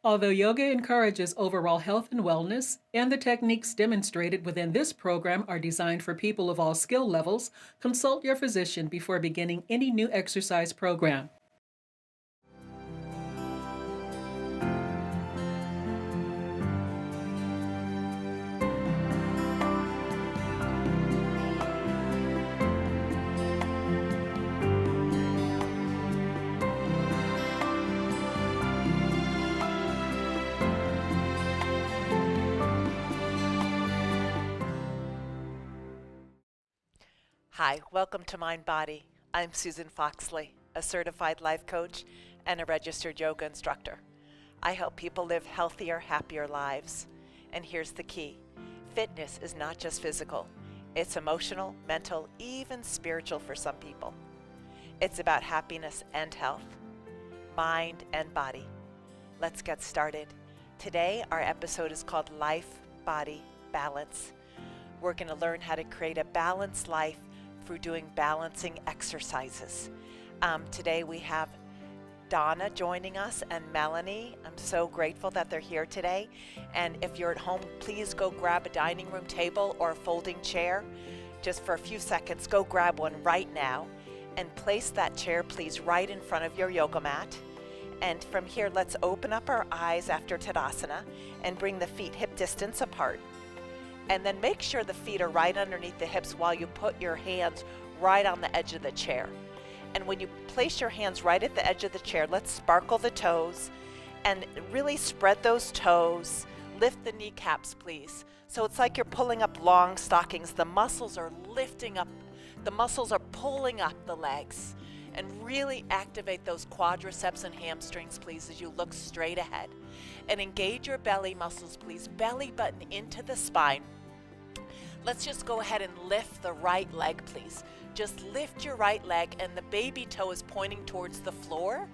Although yoga encourages overall health and wellness, and the techniques demonstrated within this program are designed for people of all skill levels, consult your physician before beginning any new exercise program. Hi, welcome to Mind Body. I'm Susan Foxley, a certified life coach and a registered yoga instructor. I help people live healthier, happier lives. And here's the key. Fitness is not just physical. It's emotional, mental, even spiritual for some people. It's about happiness and health, mind and body. Let's get started. Today, our episode is called Life, Body, Balance. We're going to learn how to create a balanced life through doing balancing exercises. Today we have Donna joining us and Melanie. I'm so grateful that they're here today. And if you're at home, please go grab a dining room table or a folding chair. Just for a few seconds, go grab one right now and place that chair, please, right in front of your yoga mat. And from here, let's open up our eyes after Tadasana and bring the feet hip distance apart. And then make sure the feet are right underneath the hips while you put your hands right on the edge of the chair. And when you place your hands right at the edge of the chair, let's sparkle the toes and really spread those toes. Lift the kneecaps, please. So it's like you're pulling up long stockings. The muscles are lifting up. The muscles are pulling up the legs. And really activate those quadriceps and hamstrings, please, as you look straight ahead. And engage your belly muscles, please. Belly button into the spine. Let's just go ahead and lift the right leg, please. Just lift your right leg, and the baby toe is pointing towards the floor.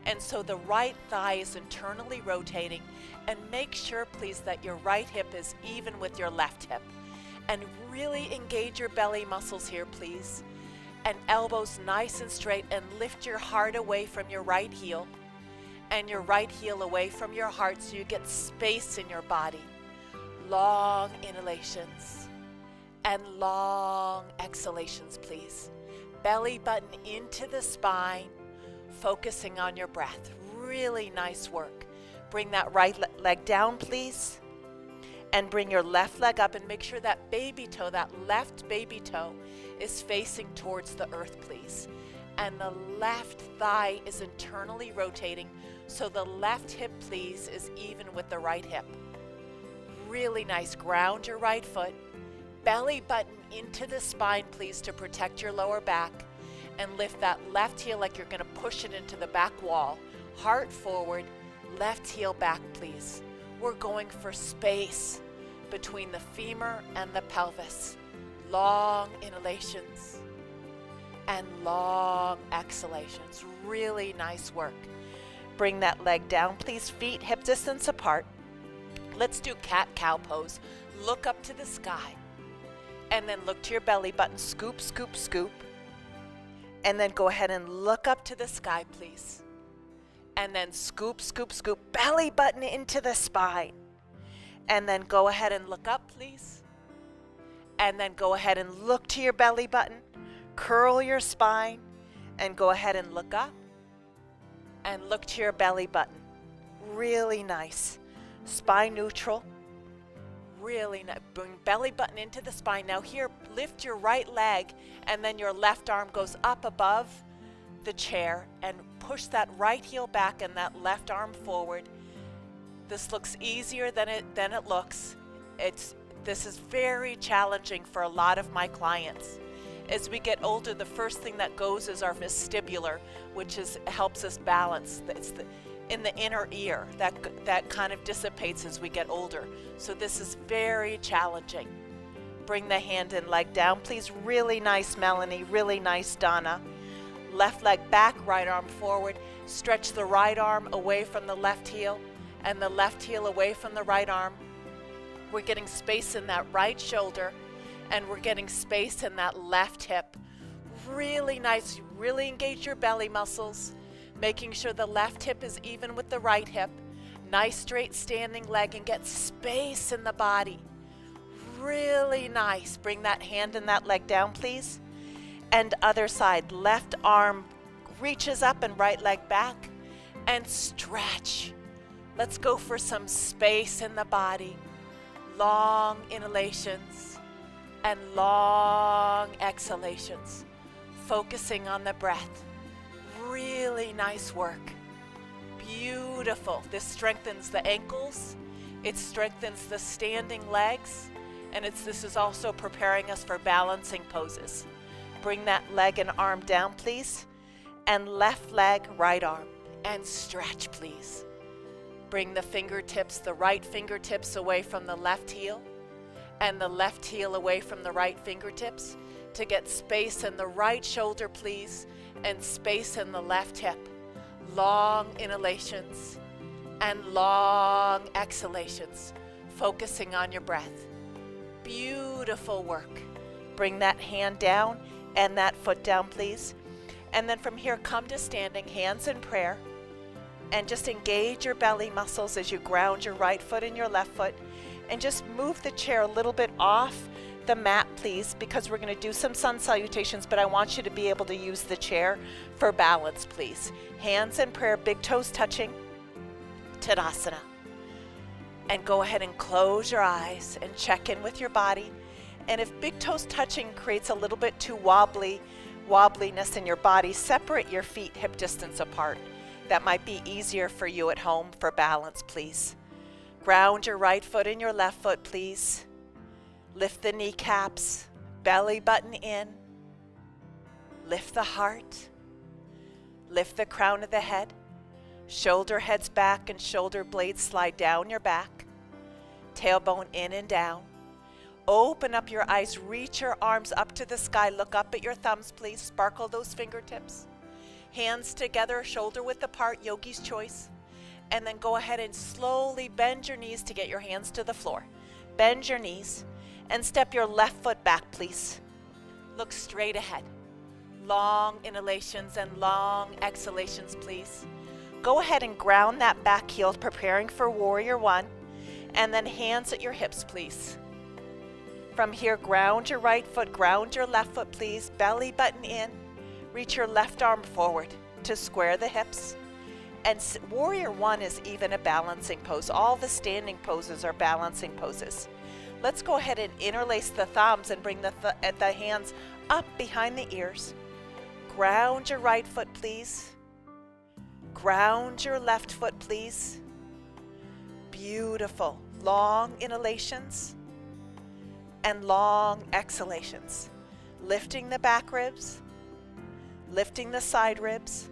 And so the right thigh is internally rotating. And make sure, please, that your right hip is even with your left hip. And really engage your belly muscles here, please. And elbows nice and straight, and lift your heart away from your right heel and your right heel away from your heart so you get space in your body. Long inhalations and long exhalations, please. Belly button into the spine, focusing on your breath. Really nice work. Bring that right leg down, please. And bring your left leg up and make sure that baby toe, that left baby toe, is facing towards the earth, please. And the left thigh is internally rotating, so the left hip, please, is even with the right hip. Really nice. Ground your right foot. Belly button into the spine, please, to protect your lower back. And lift that left heel like you're going to push it into the back wall. Heart forward, left heel back, please. We're going for space between the femur and the pelvis. Long inhalations and long exhalations. Really nice work. Bring that leg down, please. Feet hip distance apart. Let's do cat-cow pose. Look up to the sky. And then look to your belly button. Scoop, scoop, scoop. And then go ahead and look up to the sky, please. And then scoop, scoop, scoop. Belly button into the spine. And then go ahead and look up, please. And then go ahead and look to your belly button. Curl your spine. And go ahead and look up. And look to your belly button. Really nice. Spine neutral. Really nice. Bring belly button into the spine. Now here, lift your right leg. And then your left arm goes up above the chair. And push that right heel back and that left arm forward. This looks easier than it looks. This is very challenging for a lot of my clients. As we get older, the first thing that goes is our vestibular, which helps us balance. It's in the inner ear that kind of dissipates as we get older. So this is very challenging. Bring the hand and leg down, please. Really nice, Melanie. Really nice, Donna. Left leg back, right arm forward. Stretch the right arm away from the left heel and the left heel away from the right arm. We're getting space in that right shoulder and we're getting space in that left hip. Really nice. Really engage your belly muscles, making sure the left hip is even with the right hip. Nice straight standing leg and get space in the body. Really nice. Bring that hand and that leg down, please. And other side, left arm reaches up and right leg back and stretch. Let's go for some space in the body. Long inhalations and long exhalations. Focusing on the breath. Really nice work. Beautiful. This strengthens the ankles. It strengthens the standing legs. And this is also preparing us for balancing poses. Bring that leg and arm down, please. And left leg, right arm. And stretch, please. Bring the fingertips, the right fingertips away from the left heel. And the left heel away from the right fingertips. To get space in the right shoulder, please. And space in the left hip. Long inhalations and long exhalations. Focusing on your breath. Beautiful work. Bring that hand down and that foot down, please. And then from here, come to standing, hands in prayer. And just engage your belly muscles as you ground your right foot and your left foot. And just move the chair a little bit off the mat, please, because we're going to do some sun salutations, but I want you to be able to use the chair for balance, please. Hands in prayer, big toes touching. Tadasana. And go ahead and close your eyes and check in with your body. And if big toes touching creates a little bit too wobbliness in your body, separate your feet hip distance apart. That might be easier for you at home for balance, please. Ground your right foot and your left foot, please. Lift the kneecaps, belly button in. Lift the heart. Lift the crown of the head. Shoulder heads back and shoulder blades slide down your back. Tailbone in and down. Open up your eyes, reach your arms up to the sky. Look up at your thumbs, please. Sparkle those fingertips. Hands together, shoulder width apart, yogi's choice. And then go ahead and slowly bend your knees to get your hands to the floor. Bend your knees and step your left foot back, please. Look straight ahead. Long inhalations and long exhalations, please. Go ahead and ground that back heel, preparing for warrior one. And then hands at your hips, please. From here, ground your right foot, ground your left foot, please. Belly button in. Reach your left arm forward to square the hips. And warrior one is even a balancing pose. All the standing poses are balancing poses. Let's go ahead and interlace the thumbs and bring the hands up behind the ears. Ground your right foot, please. Ground your left foot, please. Beautiful. Long inhalations and long exhalations. Lifting the back ribs, lifting the side ribs,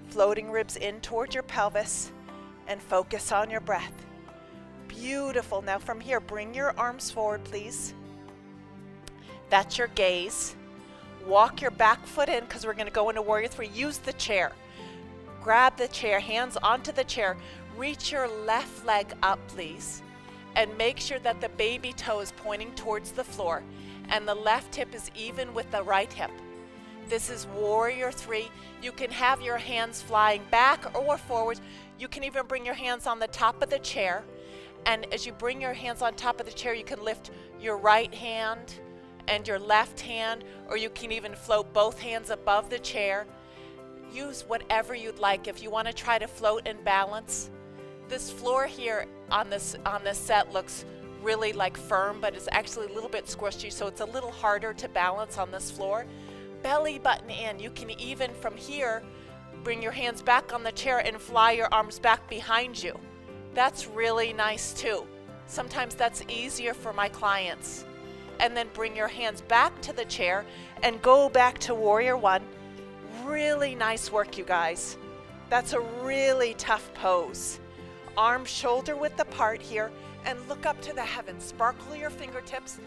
floating ribs in toward your pelvis, and focus on your breath. Beautiful. Now from here, bring your arms forward, please. That's your gaze. Walk your back foot in because we're going to go into warrior three. Use the chair. Grab the chair, hands onto the chair. Reach your left leg up, please. And make sure that the baby toe is pointing towards the floor and the left hip is even with the right hip. This is warrior three. You can have your hands flying back or forward. You can even bring your hands on the top of the chair. And as you bring your hands on top of the chair, you can lift your right hand and your left hand, or you can even float both hands above the chair. Use whatever you'd like. If you want to try to float and balance, this floor here on this set looks really like firm, but it's actually a little bit squishy, so it's a little harder to balance on this floor. Belly button in. You can even from here bring your hands back on the chair and fly your arms back behind you. That's really nice too. Sometimes that's easier for my clients. And then bring your hands back to the chair and go back to warrior one. Really nice work, you guys. That's a really tough pose. Arms shoulder width apart here and look up to the heavens. Sparkle your fingertips.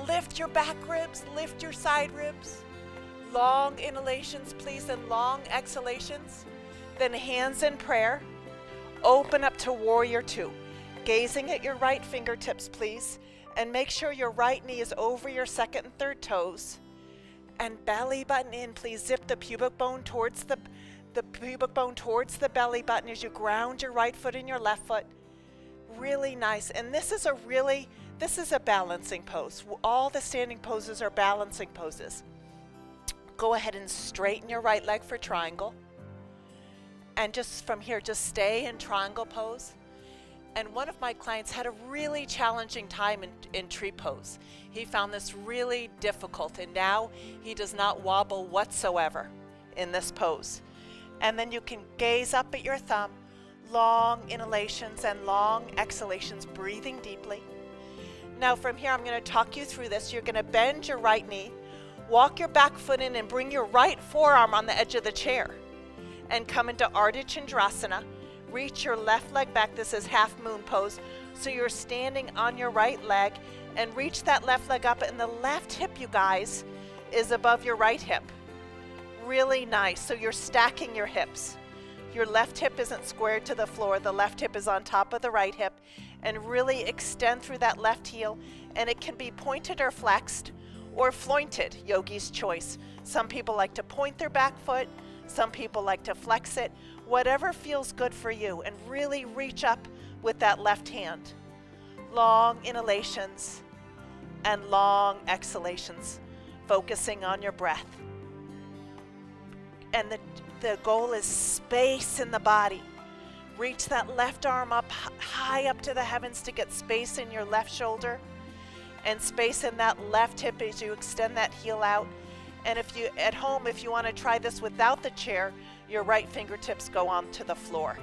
Lift your back ribs, lift your side ribs. Long inhalations, please, and long exhalations. Then hands in prayer. Open up to warrior two. Gazing at your right fingertips, please. And make sure your right knee is over your second and third toes. And belly button in, please. Zip the pubic bone towards the the pubic bone towards the belly button as you ground your right foot and your left foot. Really nice. And this is a balancing pose. All the standing poses are balancing poses. Go ahead and straighten your right leg for triangle. And just from here, just stay in triangle pose. And one of my clients had a really challenging time in tree pose. He found this really difficult, and now he does not wobble whatsoever in this pose. And then you can gaze up at your thumb, long inhalations and long exhalations, breathing deeply. Now from here, I'm going to talk you through this. You're going to bend your right knee, walk your back foot in, and bring your right forearm on the edge of the chair. And come into Ardha Chandrasana. Reach your left leg back. This is half moon pose. So you're standing on your right leg and reach that left leg up, and the left hip, you guys, is above your right hip. Really nice. So you're stacking your hips. Your left hip isn't squared to the floor. The left hip is on top of the right hip, and really extend through that left heel, and it can be pointed or flexed or flointed, yogi's choice. Some people like to point their back foot. Some people like to flex it. Whatever feels good for you, and really reach up with that left hand. Long inhalations and long exhalations, focusing on your breath. And the goal is space in the body. Reach that left arm up high up to the heavens to get space in your left shoulder and space in that left hip as you extend that heel out. And if you at home, if you want to try this without the chair, your right fingertips go onto the floor.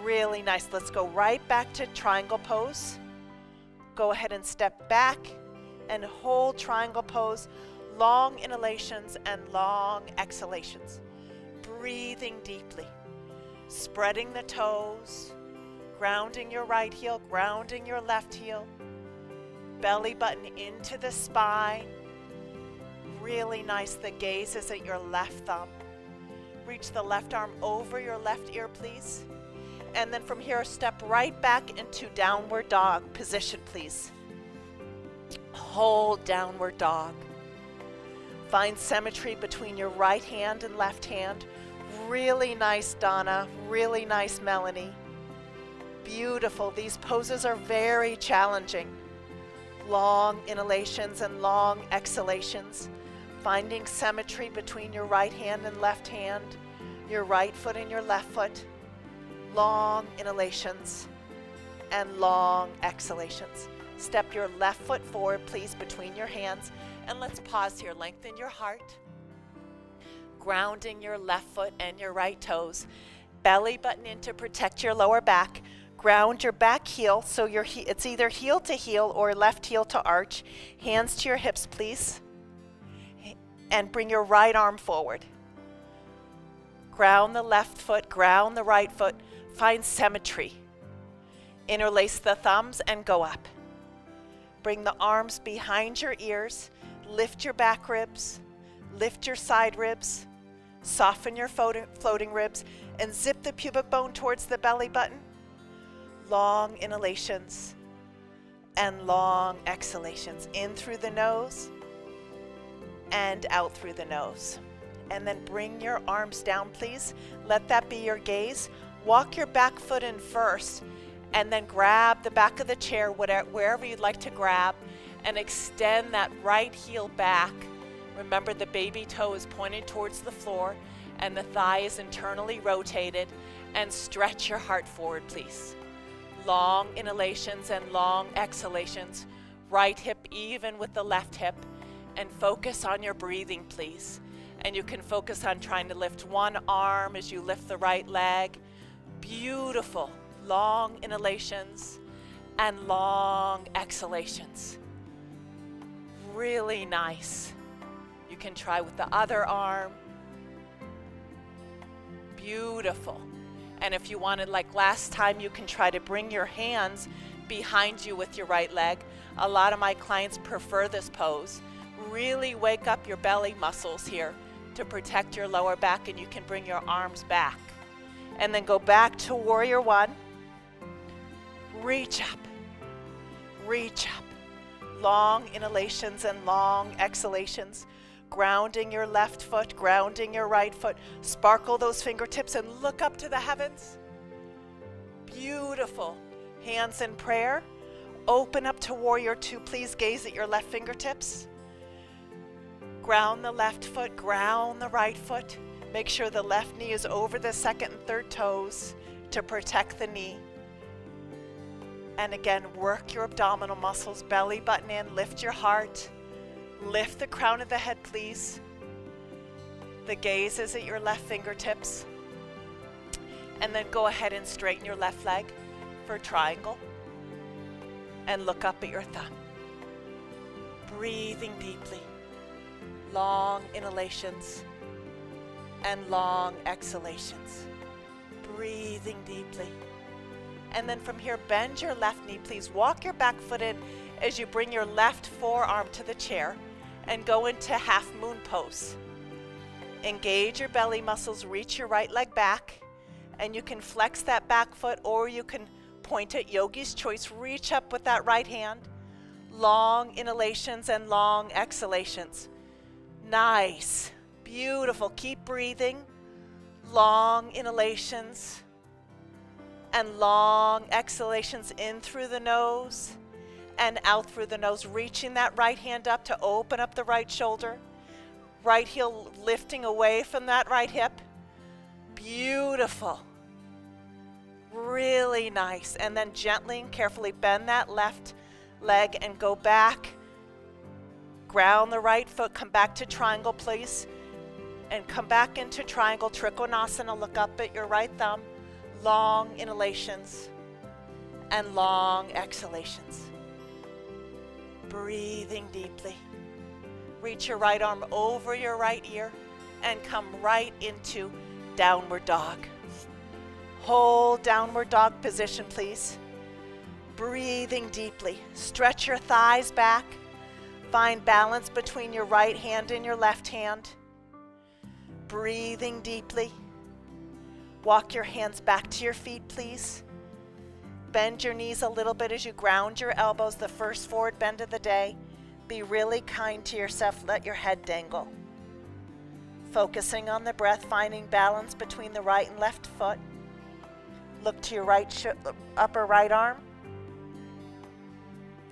Really nice. Let's go right back to triangle pose. Go ahead and step back and hold triangle pose. Long inhalations and long exhalations. Breathing deeply. Spreading the toes. Grounding your right heel, grounding your left heel. Belly button into the spine. Really nice. The gaze is at your left thumb. Reach the left arm over your left ear, please. And then from here, step right back into downward dog position, please. Hold downward dog. Find symmetry between your right hand and left hand. Really nice, Donna. Really nice, Melanie. Beautiful. These poses are very challenging. Long inhalations and long exhalations. Finding symmetry between your right hand and left hand, your right foot and your left foot. Long inhalations and long exhalations. Step your left foot forward, please, between your hands. And let's pause here. Lengthen your heart. Grounding your left foot and your right toes. Belly button in to protect your lower back. Ground your back heel, so it's either heel to heel or left heel to arch. Hands to your hips, please. And bring your right arm forward. Ground the left foot, ground the right foot. Find symmetry. Interlace the thumbs and go up. Bring the arms behind your ears. Lift your back ribs. Lift your side ribs. Soften your floating ribs and zip the pubic bone towards the belly button. Long inhalations and long exhalations. In through the nose and out through the nose. And then bring your arms down, please. Let that be your gaze. Walk your back foot in first, and then grab the back of the chair, wherever you'd like to grab, and extend that right heel back. Remember, the baby toe is pointed towards the floor, and the thigh is internally rotated, and stretch your heart forward, please. Long inhalations and long exhalations. Right hip even with the left hip. And focus on your breathing, please. And you can focus on trying to lift one arm as you lift the right leg. Beautiful. Long inhalations and long exhalations. Really nice. You can try with the other arm. Beautiful. And if you wanted, like last time, you can try to bring your hands behind you with your right leg. A lot of my clients prefer this pose. Really wake up your belly muscles here to protect your lower back, and you can bring your arms back. And then go back to warrior one. Reach up. Reach up. Long inhalations and long exhalations. Grounding your left foot, grounding your right foot. Sparkle those fingertips and look up to the heavens. Beautiful. Hands in prayer. Open up to warrior two. Please gaze at your left fingertips. Ground the left foot, ground the right foot. Make sure the left knee is over the second and third toes to protect the knee. And again, work your abdominal muscles, belly button in, lift your heart. Lift the crown of the head, please. The gaze is at your left fingertips. And then go ahead and straighten your left leg for a triangle. And look up at your thumb. Breathing deeply. Long inhalations and long exhalations. Breathing deeply. And then from here, bend your left knee, please. Walk your back foot in as you bring your left forearm to the chair and go into half moon pose. Engage your belly muscles, reach your right leg back, and you can flex that back foot or you can point at yogi's choice. Reach up with that right hand. Long inhalations and long exhalations. Nice. Beautiful. Keep breathing. Long inhalations and long exhalations in through the nose and out through the nose. Reaching that right hand up to open up the right shoulder. Right heel lifting away from that right hip. Beautiful. Really nice. And then gently and carefully bend that left leg and go back. Ground the right foot. Come back to triangle, please. And come back into triangle. Trikonasana. Look up at your right thumb. Long inhalations and long exhalations. Breathing deeply. Reach your right arm over your right ear and come right into downward dog. Hold downward dog position, please. Breathing deeply. Stretch your thighs back. Find balance between your right hand and your left hand. Breathing deeply. Walk your hands back to your feet, please. Bend your knees a little bit as you ground your elbows, the first forward bend of the day. Be really kind to yourself. Let your head dangle. Focusing on the breath, finding balance between the right and left foot. Look to your right upper right arm.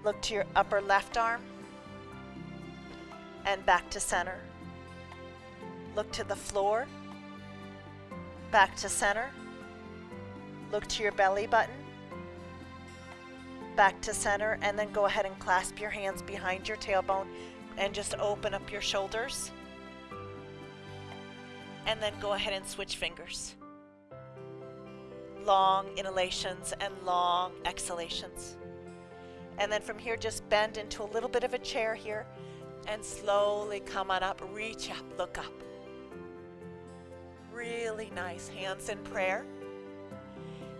Look to your upper left arm. And back to center. Look to the floor. Back to center. Look to your belly button. Back to center, and then go ahead and clasp your hands behind your tailbone and just open up your shoulders. And then go ahead and switch fingers. Long inhalations and long exhalations. And then from here, just bend into a little bit of a chair here and slowly come on up. Reach up, look up. Really nice. Hands in prayer.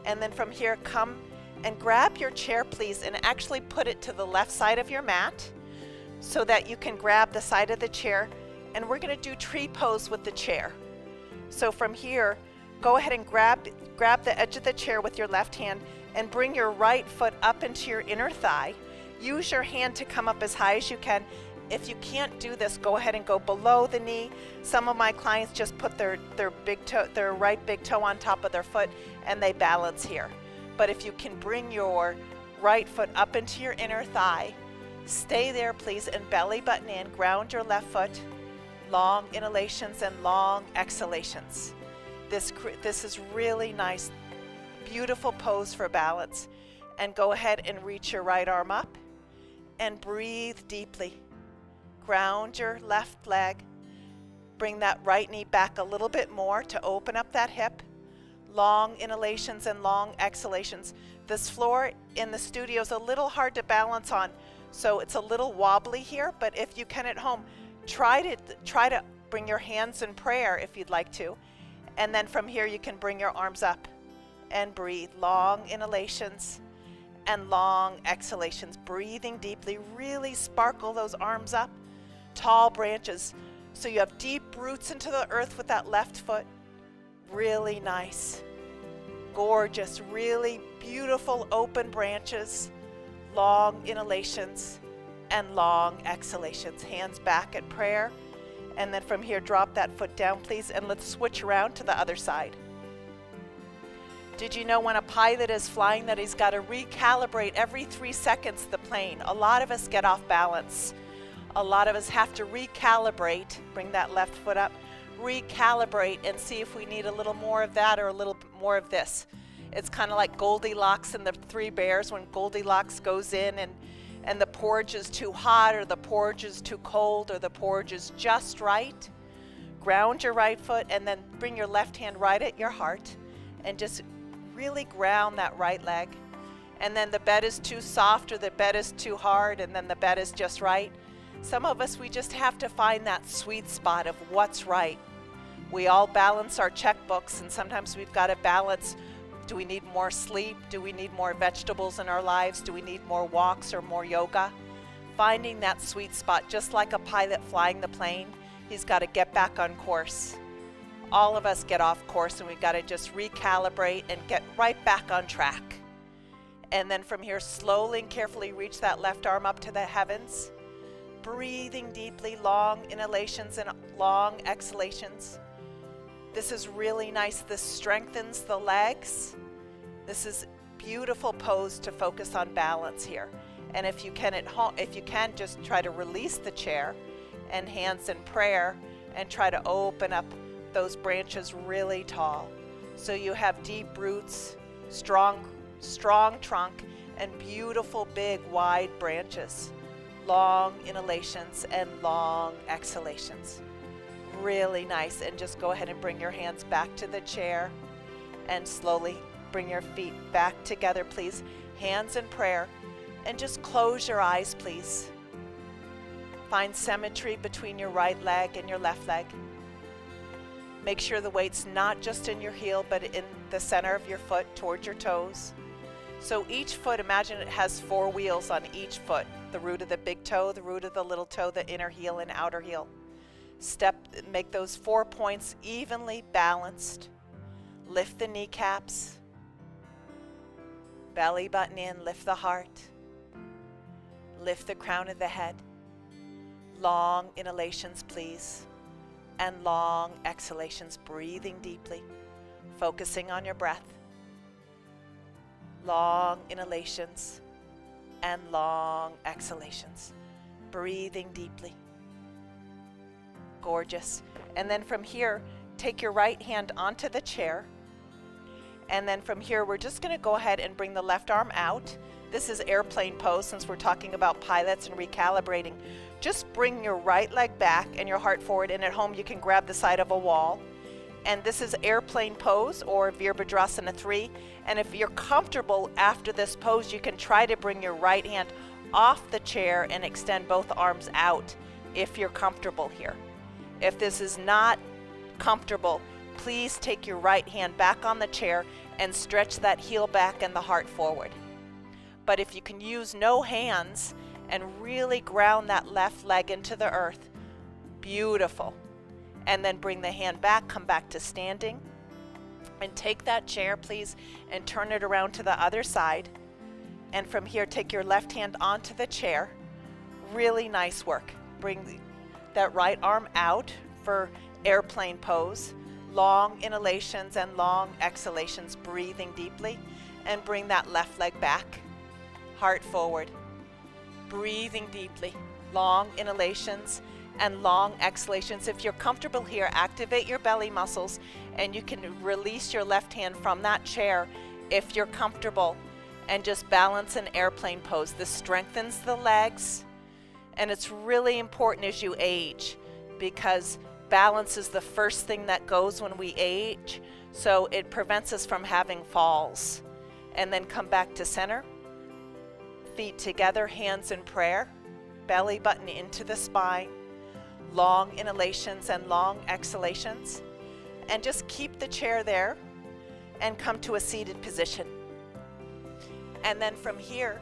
And then from here, come and grab your chair, please, and actually put it to the left side of your mat so that you can grab the side of the chair. And we're going to do tree pose with the chair. So from here, go ahead and grab the edge of the chair with your left hand and bring your right foot up into your inner thigh. Use your hand to come up as high as you can. If you can't do this, go ahead and go below the knee. Some of my clients just put their right big toe on top of their foot and they balance here. But if you can bring your right foot up into your inner thigh, stay there, please, and belly button in. Ground your left foot. Long inhalations and long exhalations. This is really nice, beautiful pose for balance. And go ahead and reach your right arm up and breathe deeply. Ground your left leg. Bring that right knee back a little bit more to open up that hip. Long inhalations and long exhalations. This floor in the studio is a little hard to balance on, so it's a little wobbly here, but if you can at home, try to bring your hands in prayer if you'd like to. And then from here you can bring your arms up and breathe. Long inhalations and long exhalations. Breathing deeply. Really sparkle those arms up. Tall branches. So you have deep roots into the earth with that left foot. Really nice. Gorgeous. Really beautiful open branches. Long inhalations and long exhalations. Hands back at prayer. And then from here, drop that foot down, please, and let's switch around to the other side. Did you know when a pilot is flying that he's got to recalibrate every 3 seconds the plane? A lot of us get off balance. A lot of us have to recalibrate, bring that left foot up, recalibrate and see if we need a little more of that or a little more of this. It's kind of like Goldilocks and the Three Bears when Goldilocks goes in and the porridge is too hot or the porridge is too cold or the porridge is just right. Ground your right foot and then bring your left hand right at your heart and just really ground that right leg. And then the bed is too soft or the bed is too hard and then the bed is just right. Some of us, we just have to find that sweet spot of what's right. We all balance our checkbooks and sometimes we've got to balance. Do we need more sleep? Do we need more vegetables in our lives? Do we need more walks or more yoga? Finding that sweet spot, just like a pilot flying the plane, he's got to get back on course. All of us get off course and we've got to just recalibrate and get right back on track. And then from here, slowly and carefully reach that left arm up to the heavens. Breathing deeply, long inhalations and long exhalations. This is really nice. This strengthens the legs. This is beautiful pose to focus on balance here. And if you can at home, if you can, just try to release the chair and hands in prayer and try to open up those branches really tall. So you have deep roots, strong trunk, and beautiful big wide branches. Long inhalations and long exhalations. Really nice. And just go ahead and bring your hands back to the chair and slowly bring your feet back together, please. Hands in prayer. And just close your eyes, please. Find symmetry between your right leg and your left leg. Make sure the weight's not just in your heel, but in the center of your foot towards your toes. So each foot, imagine it has 4 wheels on each foot. The root of the big toe, the root of the little toe, the inner heel and outer heel. Make those 4 points evenly balanced. Lift the kneecaps. Belly button in, lift the heart. Lift the crown of the head. Long inhalations, please. And long exhalations, breathing deeply, focusing on your breath. Long inhalations and long exhalations, breathing deeply. Gorgeous. And then from here, take your right hand onto the chair. And then from here, we're just going to go ahead and bring the left arm out. This is airplane pose since we're talking about pilots and recalibrating. Just bring your right leg back and your heart forward, and at home you can grab the side of a wall. And this is airplane pose or Virabhadrasana 3. And if you're comfortable after this pose, you can try to bring your right hand off the chair and extend both arms out if you're comfortable here. If this is not comfortable, please take your right hand back on the chair and stretch that heel back and the heart forward. But if you can use no hands and really ground that left leg into the earth, beautiful. And then bring the hand back, come back to standing. And take that chair, please, and turn it around to the other side. And from here, take your left hand onto the chair. Really nice work. Bring that right arm out for airplane pose. Long inhalations and long exhalations, breathing deeply. And bring that left leg back. Heart forward. Breathing deeply. Long inhalations and long exhalations. If you're comfortable here, activate your belly muscles and you can release your left hand from that chair if you're comfortable and just balance an airplane pose. This strengthens the legs and it's really important as you age because balance is the first thing that goes when we age, so it prevents us from having falls. And then come back to center, feet together, hands in prayer, belly button into the spine. Long inhalations and long exhalations, and just keep the chair there and come to a seated position. And then from here,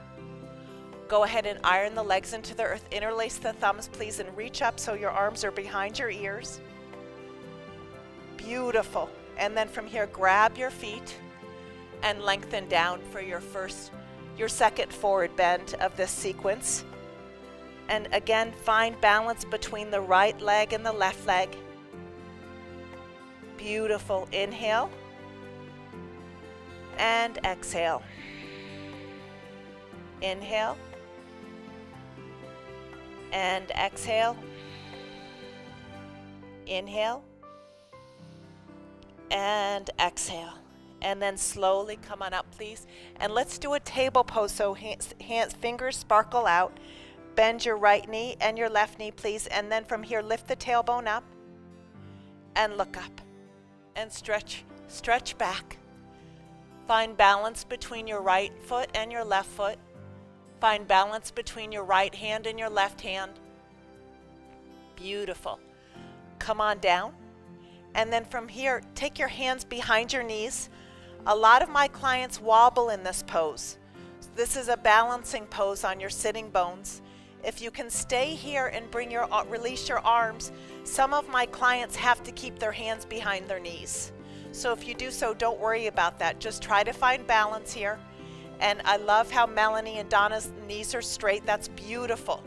go ahead and iron the legs into the earth. Interlace the thumbs, please, and reach up so your arms are behind your ears. Beautiful. And then from here, grab your feet and lengthen down for your second forward bend of this sequence. And again, find balance between the right leg and the left leg. Beautiful. Inhale and exhale. Inhale and exhale. Inhale and exhale. And then slowly come on up, please. And let's do a table pose, so hands, fingers sparkle out. Bend your right knee and your left knee, please. And then from here, lift the tailbone up and look up and stretch back. Find balance between your right foot and your left foot. Find balance between your right hand and your left hand. Beautiful. Come on down. And then from here, take your hands behind your knees. A lot of my clients wobble in this pose. This is a balancing pose on your sitting bones. If you can stay here and release your arms, some of my clients have to keep their hands behind their knees. So if you do so, don't worry about that. Just try to find balance here. And I love how Melanie and Donna's knees are straight. That's beautiful.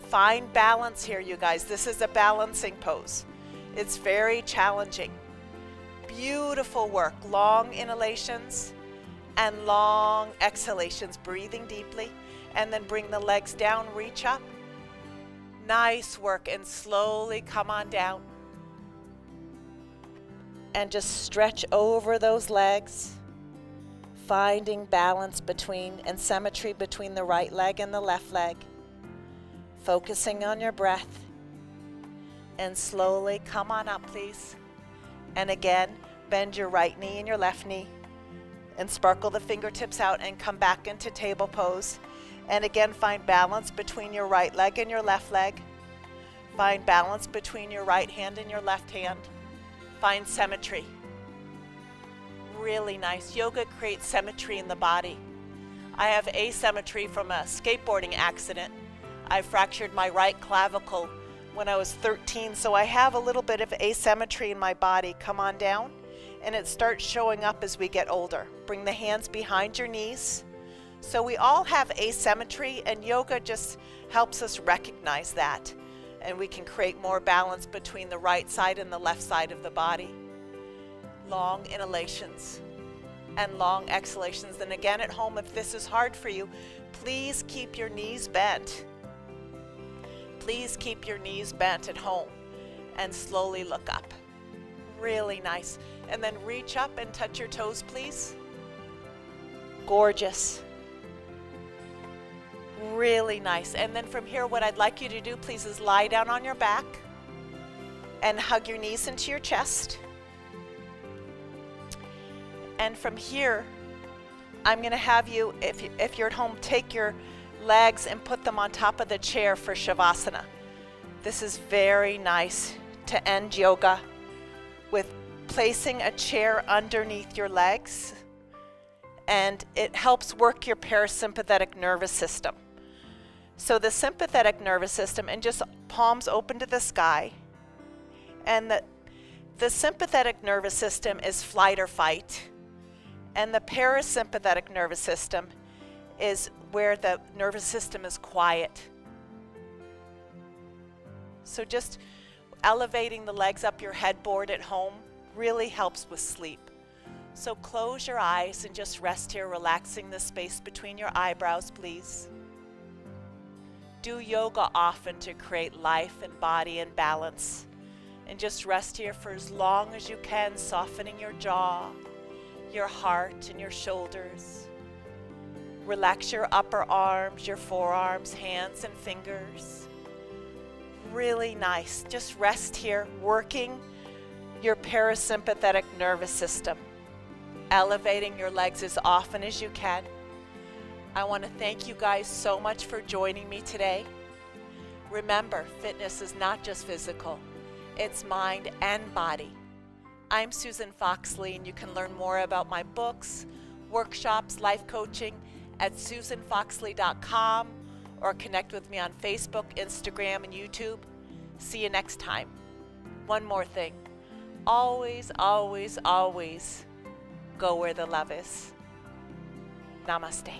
Find balance here, you guys. This is a balancing pose. It's very challenging. Beautiful work. Long inhalations and long exhalations. Breathing deeply. And then bring the legs down, reach up. Nice work. And slowly come on down. And just stretch over those legs. Finding balance between and symmetry between the right leg and the left leg. Focusing on your breath. And slowly come on up, please. And again, bend your right knee and your left knee. And sparkle the fingertips out and come back into table pose. And again, find balance between your right leg and your left leg. Find balance between your right hand and your left hand. Find symmetry. Really nice. Yoga creates symmetry in the body. I have asymmetry from a skateboarding accident. I fractured my right clavicle when I was 13, so I have a little bit of asymmetry in my body. Come on down, and it starts showing up as we get older. Bring the hands behind your knees. So we all have asymmetry, and yoga just helps us recognize that. And we can create more balance between the right side and the left side of the body. Long inhalations and long exhalations. And again at home, if this is hard for you, please keep your knees bent. Please keep your knees bent at home and slowly look up. Really nice. And then reach up and touch your toes, please. Gorgeous. Really nice. And then from here, what I'd like you to do, please, is lie down on your back and hug your knees into your chest. And from here, I'm going to have you, if you're at home, take your legs and put them on top of the chair for Shavasana. This is very nice to end yoga with placing a chair underneath your legs, and it helps work your parasympathetic nervous system. So the sympathetic nervous system, and just palms open to the sky, and the sympathetic nervous system is flight or fight, and the parasympathetic nervous system is where the nervous system is quiet. So just elevating the legs up your headboard at home really helps with sleep. So close your eyes and just rest here, relaxing the space between your eyebrows, please. Do yoga often to create life and body and balance. And just rest here for as long as you can, softening your jaw, your heart, and your shoulders. Relax your upper arms, your forearms, hands, and fingers. Really nice. Just rest here, working your parasympathetic nervous system. Elevating your legs as often as you can. I want to thank you guys so much for joining me today. Remember, fitness is not just physical, it's mind and body. I'm Susan Foxley, and you can learn more about my books, workshops, life coaching at susanfoxley.com, or connect with me on Facebook, Instagram, and YouTube. See you next time. One more thing. Always, always, always go where the love is. Namaste.